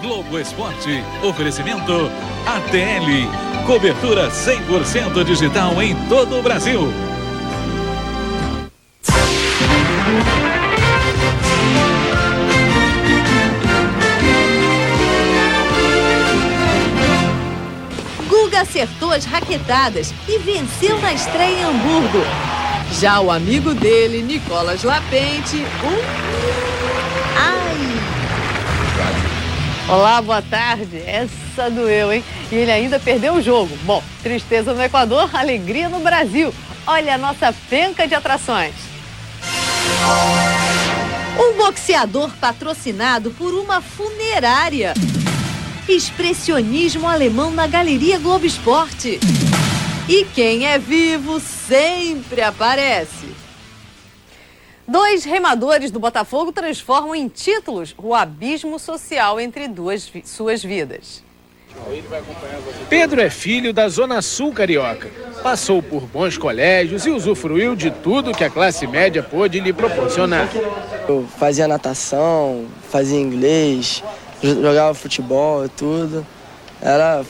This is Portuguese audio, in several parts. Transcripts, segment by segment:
Globo Esporte, oferecimento ATL, cobertura 100% digital em todo o Brasil. Guga acertou as raquetadas e venceu na estreia em Hamburgo. Já o amigo dele, Nicolas Lapente, Olá, boa tarde. Essa doeu, hein? E ele ainda perdeu o jogo. Bom, tristeza no Equador, alegria no Brasil. Olha a nossa penca de atrações. Um boxeador patrocinado por uma funerária. Expressionismo alemão na Galeria Globo Esporte. E quem é vivo sempre aparece. 2 remadores do Botafogo transformam em títulos o abismo social entre suas vidas. Pedro é filho da Zona Sul carioca. Passou por bons colégios e usufruiu de tudo que a classe média pôde lhe proporcionar. Eu fazia natação, fazia inglês, jogava futebol e tudo.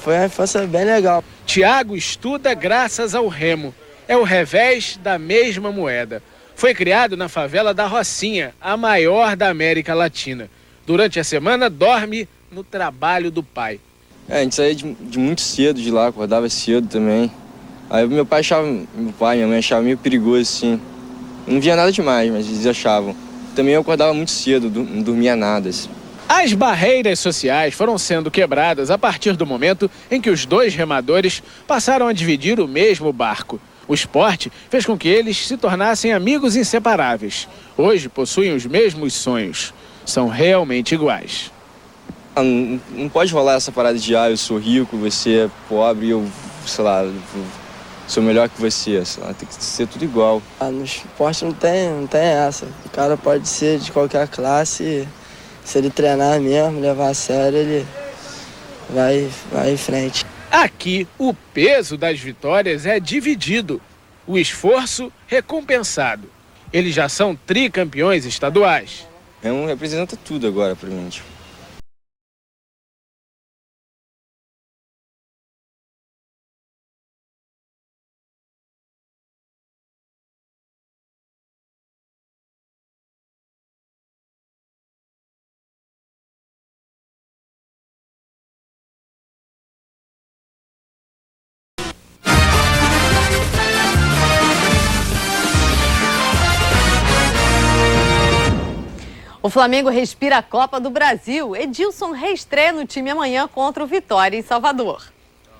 Foi uma infância bem legal. Tiago estuda graças ao remo. É o revés da mesma moeda. Foi criado na favela da Rocinha, a maior da América Latina. Durante a semana, dorme no trabalho do pai. A gente saía de muito cedo de lá, acordava cedo também. Aí meu pai e minha mãe achavam meio perigoso, assim. Não via nada demais, mas eles achavam. Também eu acordava muito cedo, não dormia nada, assim. As barreiras sociais foram sendo quebradas a partir do momento em que os 2 remadores passaram a dividir o mesmo barco. O esporte fez com que eles se tornassem amigos inseparáveis. Hoje possuem os mesmos sonhos. São realmente iguais. Não pode rolar essa parada de eu sou rico, você é pobre, eu, sei lá, sou melhor que você. Sei lá, tem que ser tudo igual. No esporte não tem essa. O cara pode ser de qualquer classe. Se ele treinar mesmo, levar a sério, ele vai em frente. Aqui, o peso das vitórias é dividido. O esforço recompensado. Eles já são tricampeões estaduais. Representa tudo agora pra mim. O Flamengo respira a Copa do Brasil. Edilson reestreia no time amanhã contra o Vitória em Salvador.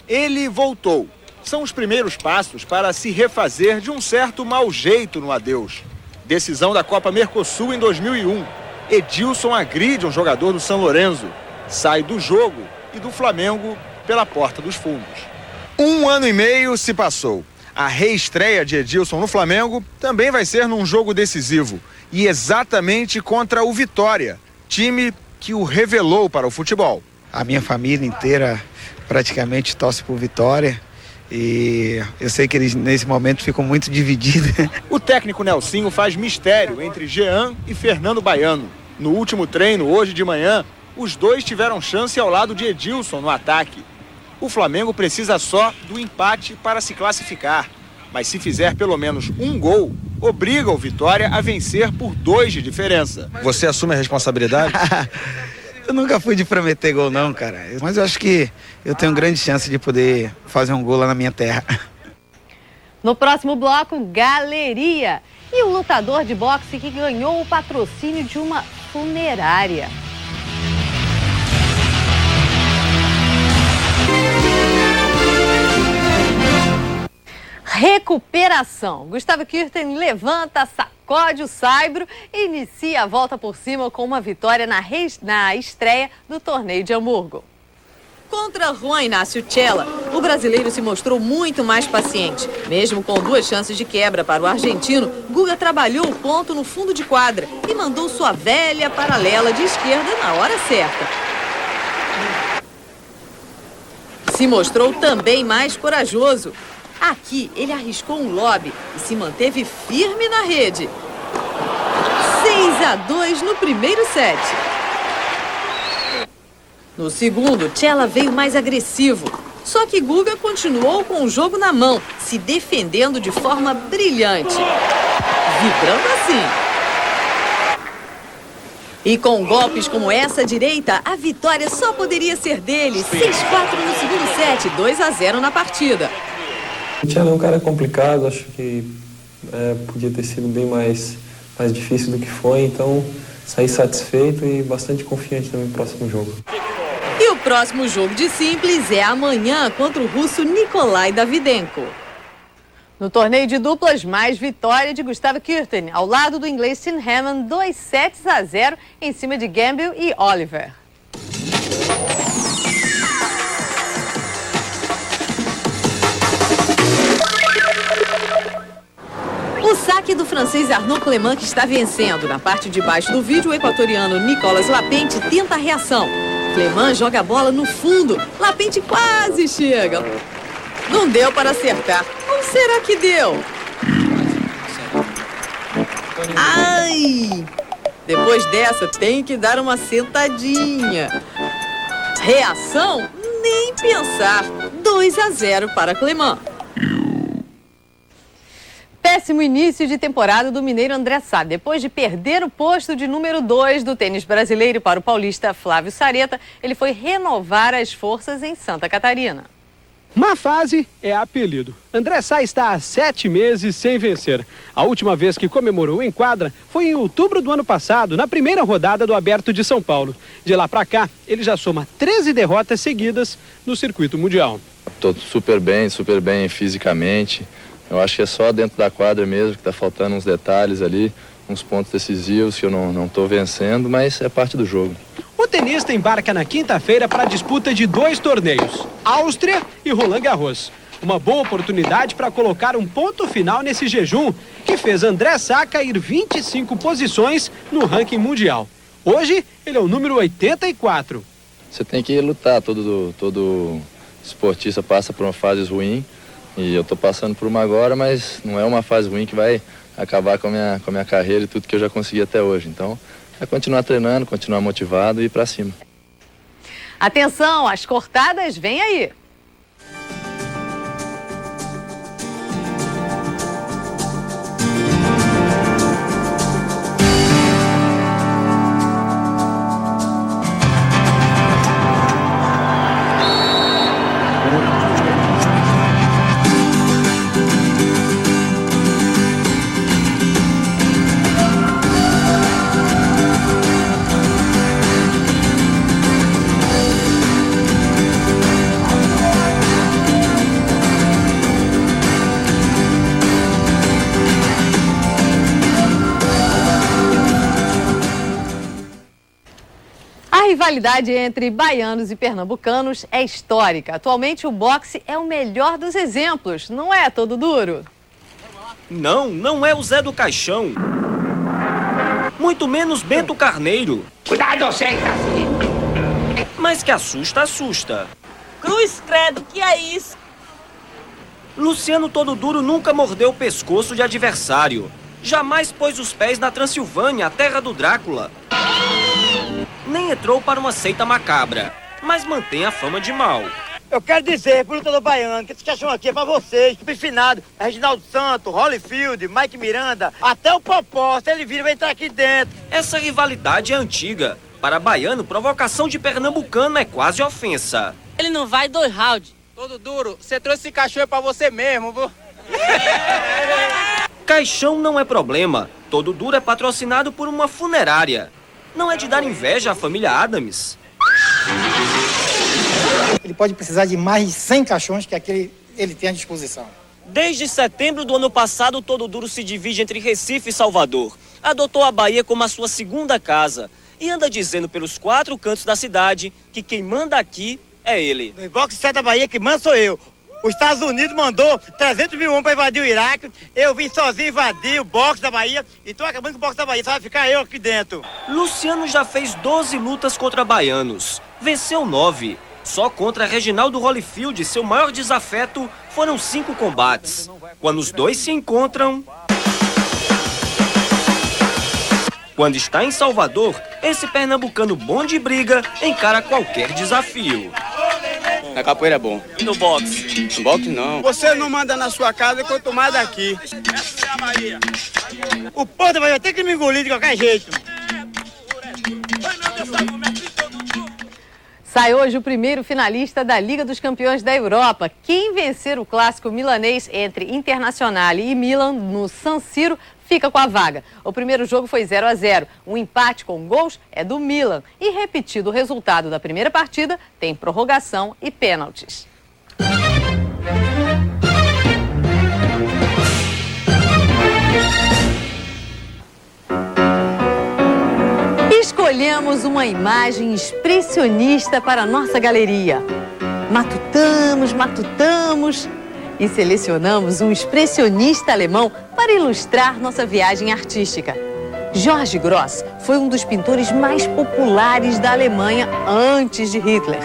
Ele voltou. São os primeiros passos para se refazer de um certo mau jeito no adeus. Decisão da Copa Mercosul em 2001. Edilson agride um jogador do São Lourenço. Sai do jogo e do Flamengo pela porta dos fundos. 1 ano e meio se passou. A reestreia de Edilson no Flamengo também vai ser num jogo decisivo. E exatamente contra o Vitória, time que o revelou para o futebol. A minha família inteira praticamente torce por Vitória e eu sei que eles nesse momento ficam muito divididos. O técnico Nelsinho faz mistério entre Jean e Fernando Baiano. No último treino, hoje de manhã, os 2 tiveram chance ao lado de Edilson no ataque. O Flamengo precisa só do empate para se classificar. Mas se fizer pelo menos 1 gol, obriga o Vitória a vencer por 2 de diferença. Você assume a responsabilidade? Eu nunca fui de prometer gol não, cara. Mas eu acho que eu tenho grande chance de poder fazer um gol lá na minha terra. No próximo bloco, galeria. E o lutador de boxe que ganhou o patrocínio de uma funerária. Recuperação. Gustavo Kirten levanta, sacode o saibro e inicia a volta por cima com uma vitória na estreia do torneio de Hamburgo. Contra Juan Inácio Chela, o brasileiro se mostrou muito mais paciente. Mesmo com 2 chances de quebra para o argentino, Guga trabalhou o ponto no fundo de quadra e mandou sua velha paralela de esquerda na hora certa. Se mostrou também mais corajoso. Aqui, ele arriscou um lob e se manteve firme na rede. 6-2 no primeiro set. No segundo, Tchela veio mais agressivo. Só que Guga continuou com o jogo na mão, se defendendo de forma brilhante. Vibrando assim. E com golpes como essa direita, a vitória só poderia ser dele. 6-4 no segundo set, 2-0 na partida. O Tchela é um cara complicado, acho que podia ter sido bem mais difícil do que foi, então saí satisfeito e bastante confiante também no próximo jogo. E o próximo jogo de simples é amanhã contra o russo Nikolai Davydenko. No torneio de duplas, mais vitória de Gustavo Kuerten, ao lado do inglês Tim Hammond, 2-0 em cima de Gamble e Oliver. O saque do francês Arnaud Clément, que está vencendo. Na parte de baixo do vídeo, o equatoriano Nicolas Lapente tenta a reação. Clément joga a bola no fundo. Lapente quase chega. Não deu para acertar. Ou será que deu? Ai! Depois dessa, tem que dar uma sentadinha. Reação? Nem pensar. 2-0 para Clément. Péssimo início de temporada do mineiro André Sá. Depois de perder o posto de número 2 do tênis brasileiro para o paulista Flávio Sareta, ele foi renovar as forças em Santa Catarina. Má fase é apelido. André Sá está há 7 meses sem vencer. A última vez que comemorou em quadra foi em outubro do ano passado, na primeira rodada do Aberto de São Paulo. De lá para cá, ele já soma 13 derrotas seguidas no circuito mundial. Estou super bem fisicamente. Eu acho que é só dentro da quadra mesmo que está faltando uns detalhes ali, uns pontos decisivos que eu não estou vencendo, mas é parte do jogo. O tenista embarca na quinta-feira para a disputa de 2 torneios, Áustria e Roland Garros. Uma boa oportunidade para colocar um ponto final nesse jejum que fez André Sá cair 25 posições no ranking mundial. Hoje, ele é o número 84. Você tem que lutar, todo esportista passa por uma fase ruim. E eu estou passando por uma agora, mas não é uma fase ruim que vai acabar com a minha carreira e tudo que eu já consegui até hoje. Então, é continuar treinando, continuar motivado e ir para cima. Atenção, as cortadas vêm aí. A rivalidade entre baianos e pernambucanos é histórica. Atualmente, o boxe é o melhor dos exemplos, não é, Todo Duro? Não é o Zé do Caixão. Muito menos Bento Carneiro. Cuidado, senta! Mas que assusta. Cruz credo, que é isso? Luciano Todo Duro nunca mordeu o pescoço de adversário. Jamais pôs os pés na Transilvânia, a terra do Drácula. Nem entrou para uma seita macabra, mas mantém a fama de mal. Eu quero dizer pro lutador baiano que esse caixão aqui é pra vocês, pro finado, Reginaldo Santos, Holyfield, Mike Miranda, até o Popó, se ele vir, vai entrar aqui dentro. Essa rivalidade é antiga. Para baiano, provocação de pernambucano é quase ofensa. Ele não vai 2 rounds. Todo Duro, você trouxe esse cachorro pra você mesmo, viu? Caixão não é problema. Todo Duro é patrocinado por uma funerária. Não é de dar inveja à família Adams. Ele pode precisar de mais de 100 caixões que aquele ele tem à disposição. Desde setembro do ano passado, o Todo Duro se divide entre Recife e Salvador. Adotou a Bahia como a sua segunda casa. E anda dizendo pelos 4 cantos da cidade que quem manda aqui é ele. No boxe 7 da Bahia, que manda sou eu. Os Estados Unidos mandou 300 mil homens para invadir o Iraque. Eu vim sozinho invadir o boxe da Bahia e tô acabando com o boxe da Bahia. Só vai ficar eu aqui dentro. Luciano já fez 12 lutas contra baianos. Venceu 9. Só contra Reginaldo Holyfield, seu maior desafeto, foram 5 combates. Quando os dois se encontram... Quando está em Salvador, esse pernambucano bom de briga encara qualquer desafio. Na capoeira é bom. E no boxe? No boxe não. Você não manda na sua casa quanto mais daqui. Essa é a Bahia. O Ponta vai ter que me engolir de qualquer jeito. Sai hoje o primeiro finalista da Liga dos Campeões da Europa. Quem vencer o clássico milanês entre Internazionale e Milan no San Siro fica com a vaga. O primeiro jogo foi 0-0. Um empate com gols é do Milan. E repetido o resultado da primeira partida, tem prorrogação e pênaltis. Escolhemos uma imagem expressionista para a nossa galeria. Matutamos e selecionamos um expressionista alemão para ilustrar nossa viagem artística. Georg Gross foi um dos pintores mais populares da Alemanha antes de Hitler.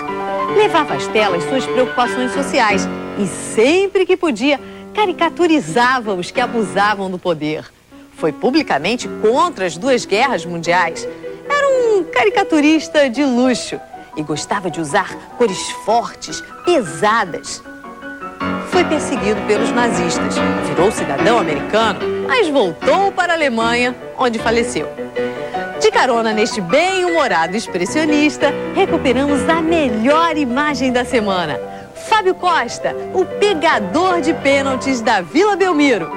Levava às telas suas preocupações sociais e, sempre que podia, caricaturizava os que abusavam do poder. Foi publicamente contra as 2 guerras mundiais. Era um caricaturista de luxo e gostava de usar cores fortes, pesadas. Foi perseguido pelos nazistas, virou cidadão americano, mas voltou para a Alemanha, onde faleceu. De carona neste bem-humorado expressionista, recuperamos a melhor imagem da semana. Fábio Costa, o pegador de pênaltis da Vila Belmiro.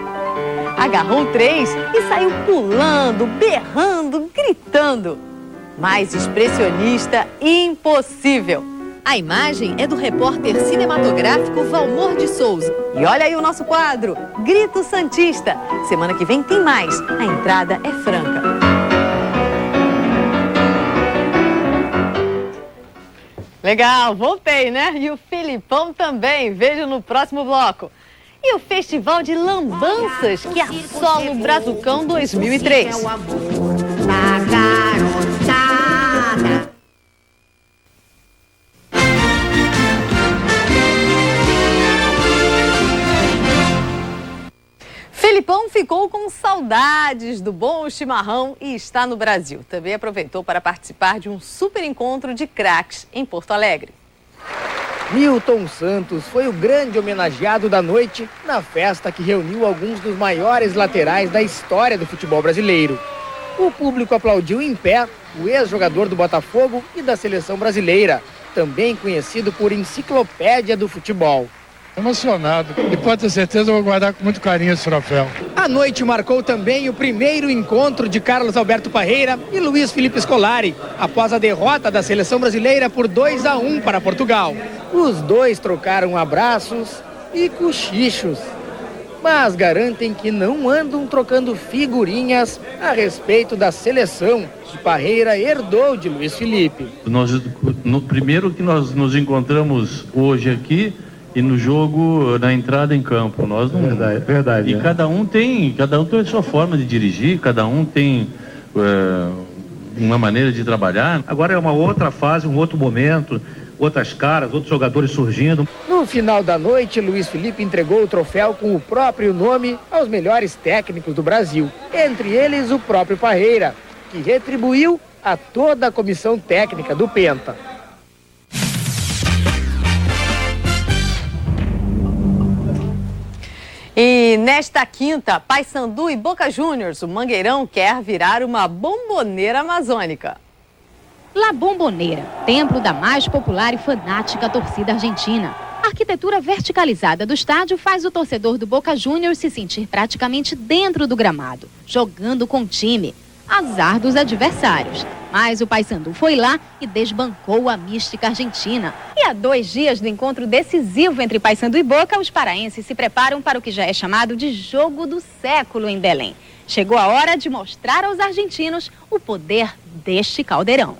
Agarrou 3 e saiu pulando, berrando, gritando. Mais expressionista impossível. A imagem é do repórter cinematográfico Valmor de Souza. E olha aí o nosso quadro, Grito Santista. Semana que vem tem mais. A entrada é franca. Legal, voltei, né? E o Felipão também. Veja no próximo bloco. E o Festival de Lambanças que assola o Brazucão 2003. Felipão ficou com saudades do bom chimarrão e está no Brasil. Também aproveitou para participar de um super encontro de craques em Porto Alegre. Milton Santos foi o grande homenageado da noite na festa que reuniu alguns dos maiores laterais da história do futebol brasileiro. O público aplaudiu em pé o ex-jogador do Botafogo e da seleção brasileira, também conhecido por enciclopédia do futebol. Emocionado e pode ter certeza eu vou guardar com muito carinho esse troféu. A noite marcou também o primeiro encontro de Carlos Alberto Parreira e Luiz Felipe Scolari, após a derrota da seleção brasileira por 2-1 para Portugal. Os dois trocaram abraços e cochichos, mas garantem que não andam trocando figurinhas a respeito da seleção que Parreira herdou de Luiz Felipe. No primeiro que nós nos encontramos hoje aqui, e no jogo, na entrada em campo, nós não... Verdade. E cada um tem a sua forma de dirigir, cada um tem uma maneira de trabalhar. Agora é uma outra fase, um outro momento, outras caras, outros jogadores surgindo. No final da noite, Luiz Felipe entregou o troféu com o próprio nome aos melhores técnicos do Brasil. Entre eles, o próprio Parreira, que retribuiu a toda a comissão técnica do Penta. E nesta quinta, Paysandu e Boca Juniors, o Mangueirão quer virar uma bomboneira amazônica. La Bombonera, templo da mais popular e fanática torcida argentina. A arquitetura verticalizada do estádio faz o torcedor do Boca Juniors se sentir praticamente dentro do gramado, jogando com o time. Azar dos adversários. Mas o Paysandu foi lá e desbancou a mística argentina. E há 2 dias do encontro decisivo entre Paysandu e Boca, os paraenses se preparam para o que já é chamado de jogo do século em Belém. Chegou a hora de mostrar aos argentinos o poder deste caldeirão.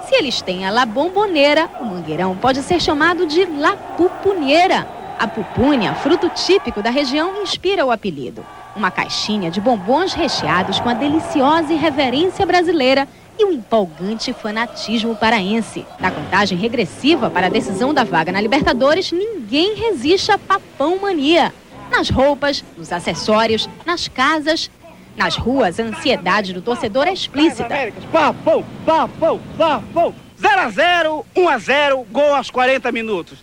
Se eles têm a La Bombonera, o Mangueirão pode ser chamado de La Pupunheira. A pupunha, fruto típico da região, inspira o apelido. Uma caixinha de bombons recheados com a deliciosa irreverência brasileira e um empolgante fanatismo paraense. Na contagem regressiva para a decisão da vaga na Libertadores, ninguém resiste à papão mania. Nas roupas, nos acessórios, nas casas Nas ruas, a ansiedade do torcedor é explícita. Papou! 0-0, 1-0, gol aos 40 minutos.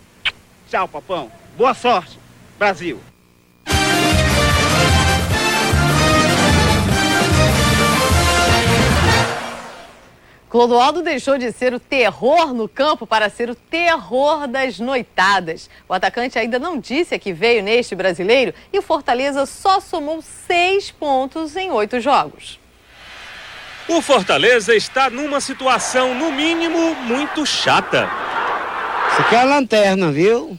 Tchau, Papão. Boa sorte, Brasil. Clodoaldo deixou de ser o terror no campo para ser o terror das noitadas. O atacante ainda não disse a que veio neste Brasileiro e o Fortaleza só somou 6 pontos em 8 jogos. O Fortaleza está numa situação, no mínimo, muito chata. Isso aqui é a lanterna, viu?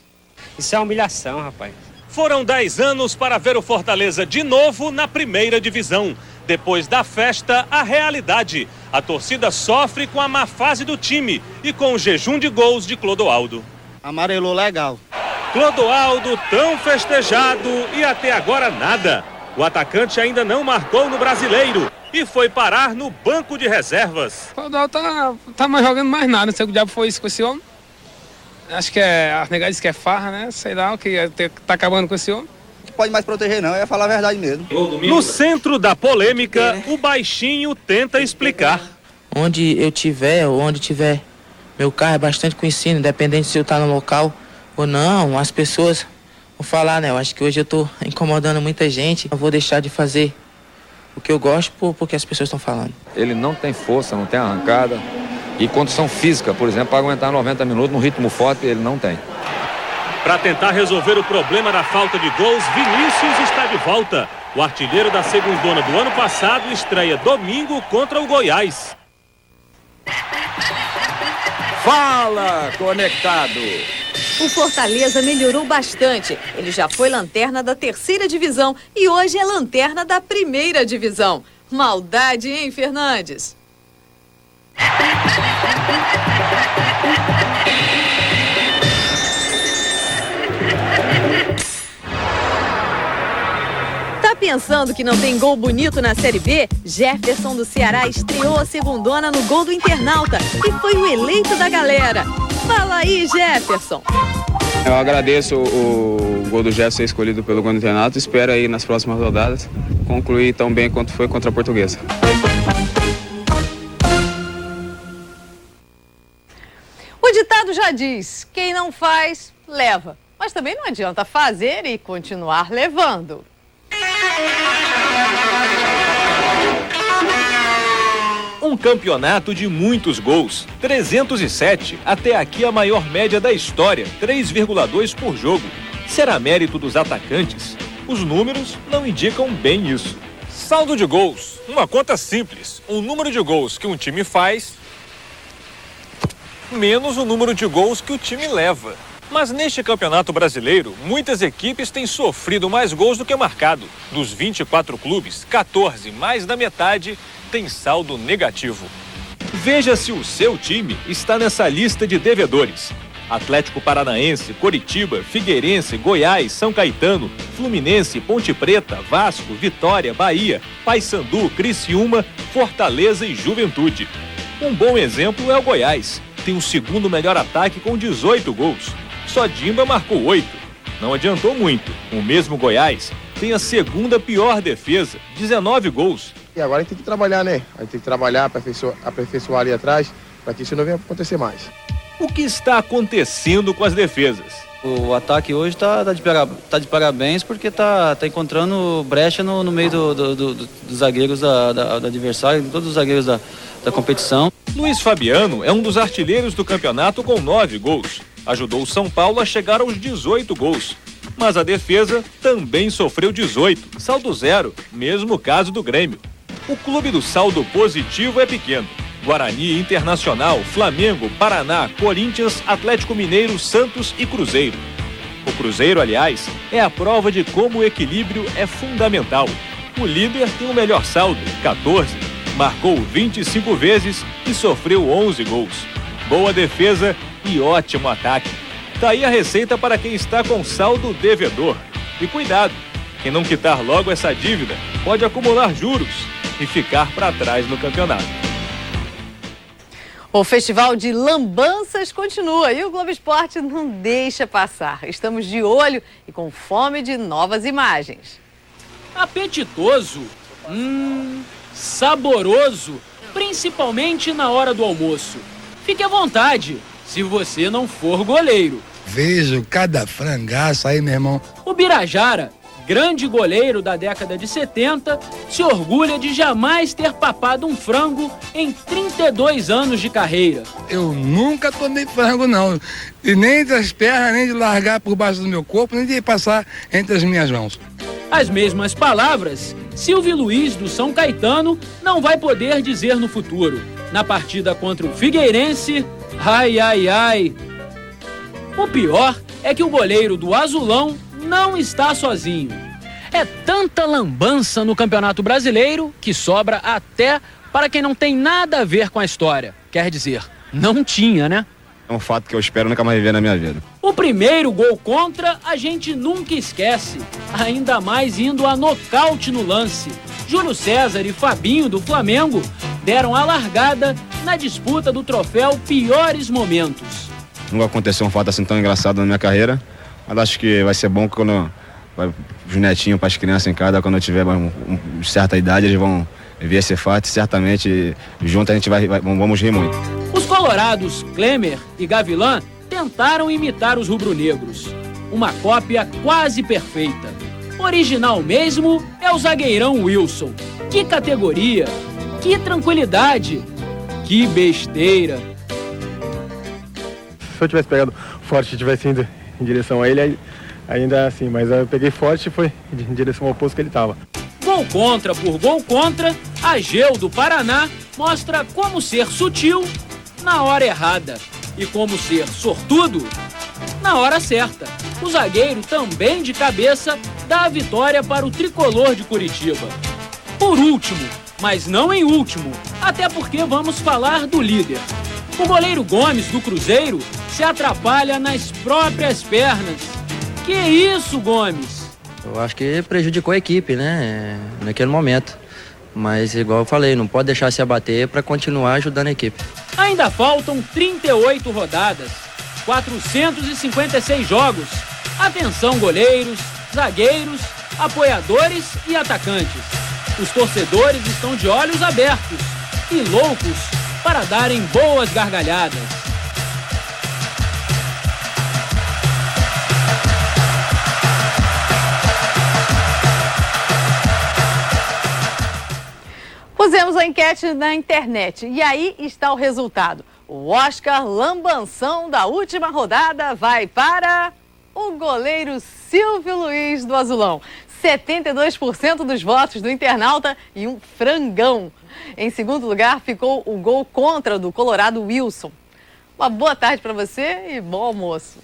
Isso é uma humilhação, rapaz. Foram 10 anos para ver o Fortaleza de novo na primeira divisão. Depois da festa, a realidade. A torcida sofre com a má fase do time e com o jejum de gols de Clodoaldo. Amarelou legal. Clodoaldo tão festejado e até agora nada. O atacante ainda não marcou no Brasileiro e foi parar no banco de reservas. O Clodoaldo tá mais jogando mais nada. Não sei o que o diabo foi isso com esse homem. Acho que a negada disse que é farra, né? Sei lá o que tá acabando com esse homem. Pode mais proteger não, é falar a verdade mesmo. No centro da polêmica, o baixinho tenta explicar. Onde eu tiver, ou onde tiver meu carro é bastante conhecido, independente se eu estar no local ou não, as pessoas vão falar, né? Eu acho que hoje eu tô incomodando muita gente, eu vou deixar de fazer o que eu gosto porque as pessoas estão falando. Ele não tem força, não tem arrancada e condição física, por exemplo, para aguentar 90 minutos num ritmo forte, ele não tem. Para tentar resolver o problema da falta de gols, Vinícius está de volta. O artilheiro da segundona do ano passado estreia domingo contra o Goiás. Fala, conectado! O Fortaleza melhorou bastante. Ele já foi lanterna da 3ª divisão e hoje é lanterna da 1ª divisão. Maldade, hein, Fernandes? Tá pensando que não tem gol bonito na Série B? Jefferson do Ceará estreou a segundona no gol do internauta e foi o eleito da galera. Fala aí, Jefferson. Eu agradeço o gol do Jefferson ser escolhido pelo gol do internauta e espero aí nas próximas rodadas concluir tão bem quanto foi contra a Portuguesa. O ditado já diz, quem não faz, leva. Mas também não adianta fazer e continuar levando. Um campeonato de muitos gols, 307, até aqui a maior média da história, 3,2 por jogo. Será mérito dos atacantes? Os números não indicam bem isso. Saldo de gols, uma conta simples. O número de gols que um time faz, menos o número de gols que o time leva. Mas neste Campeonato Brasileiro, muitas equipes têm sofrido mais gols do que marcado. Dos 24 clubes, 14, mais da metade, tem saldo negativo. Veja se o seu time está nessa lista de devedores. Atlético Paranaense, Coritiba, Figueirense, Goiás, São Caetano, Fluminense, Ponte Preta, Vasco, Vitória, Bahia, Paysandu, Criciúma, Fortaleza e Juventude. Um bom exemplo é o Goiás. Tem o segundo melhor ataque com 18 gols. Só Dimba marcou 8. Não adiantou muito. O mesmo Goiás tem a segunda pior defesa, 19 gols. E agora a gente tem que trabalhar, né? A gente tem que trabalhar, aperfeiçoar ali atrás, para que isso não venha acontecer mais. O que está acontecendo com as defesas? O ataque hoje tá de parabéns porque tá encontrando brecha no meio dos zagueiros do adversário, todos os zagueiros da competição. Luiz Fabiano é um dos artilheiros do campeonato com 9 gols. Ajudou o São Paulo a chegar aos 18 gols. Mas a defesa também sofreu 18, saldo 0, mesmo caso do Grêmio. O clube do saldo positivo é pequeno. Guarani, Internacional, Flamengo, Paraná, Corinthians, Atlético Mineiro, Santos e Cruzeiro. O Cruzeiro, aliás, é a prova de como o equilíbrio é fundamental. O líder tem o melhor saldo, 14, marcou 25 vezes e sofreu 11 gols. Boa defesa e ótimo ataque. Tá aí a receita para quem está com saldo devedor. E cuidado, quem não quitar logo essa dívida pode acumular juros e ficar para trás no campeonato. O Festival de Lambanças continua e o Globo Esporte não deixa passar. Estamos de olho e com fome de novas imagens. Apetitoso, Saboroso, principalmente na hora do almoço. Fique à vontade, se você não for goleiro. Vejo cada frangaço aí, meu irmão. O Birajara, grande goleiro da década de 70, se orgulha de jamais ter papado um frango em 32 anos de carreira. Eu nunca tomei frango, não. E nem entre as pernas, nem de largar por baixo do meu corpo, nem de passar entre as minhas mãos. As mesmas palavras, Silvio Luiz do São Caetano não vai poder dizer no futuro. Na partida contra o Figueirense, ai, ai, ai. O pior é que o goleiro do Azulão não está sozinho. É tanta lambança no Campeonato Brasileiro que sobra até para quem não tem nada a ver com a história. Quer dizer, não tinha, né? É um fato que eu espero nunca mais viver na minha vida. O primeiro gol contra a gente nunca esquece, ainda mais indo a nocaute no lance. Júlio César e Fabinho do Flamengo deram a largada na disputa do troféu Piores Momentos. Nunca aconteceu um fato assim tão engraçado na minha carreira, mas acho que vai ser bom quando os netinhos, para as crianças em casa, quando eu tiver uma certa idade, eles vão ver esse fato e certamente junto a gente vamos rir muito. Os colorados Klemer e Gavilã tentaram imitar os rubro-negros. Uma cópia quase perfeita. Original mesmo é o zagueirão Wilson. Que categoria, que tranquilidade, que besteira. Se eu tivesse pegado forte e tivesse indo em direção a ele, ainda assim, mas eu peguei forte e foi em direção ao oposto que ele estava. Gol contra por gol contra, a Geu do Paraná mostra como ser sutil na hora errada e como ser sortudo na hora certa. O zagueiro também de cabeça dá a vitória para o tricolor de Curitiba. Por último, mas não em último, até porque vamos falar do líder. O goleiro Gomes do Cruzeiro se atrapalha nas próprias pernas. Que isso, Gomes? Eu acho que prejudicou a equipe, né, naquele momento. Mas, igual eu falei, não pode deixar se abater para continuar ajudando a equipe. Ainda faltam 38 rodadas, 456 jogos. Atenção, goleiros, zagueiros, apoiadores e atacantes. Os torcedores estão de olhos abertos e loucos para darem boas gargalhadas. Pusemos a enquete na internet e aí está o resultado. O Oscar Lambanção da última rodada vai para o goleiro Silvio Luiz do Azulão. 72% dos votos do internauta e um frangão. Em segundo lugar ficou o gol contra do colorado Wilson. Uma boa tarde para você e bom almoço.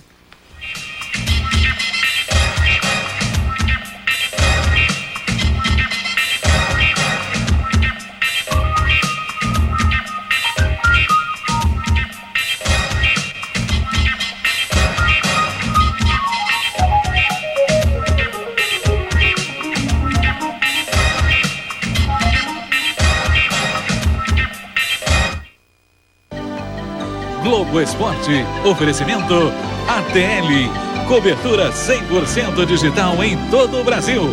Globo Esporte, oferecimento ATL, cobertura 100% digital em todo o Brasil.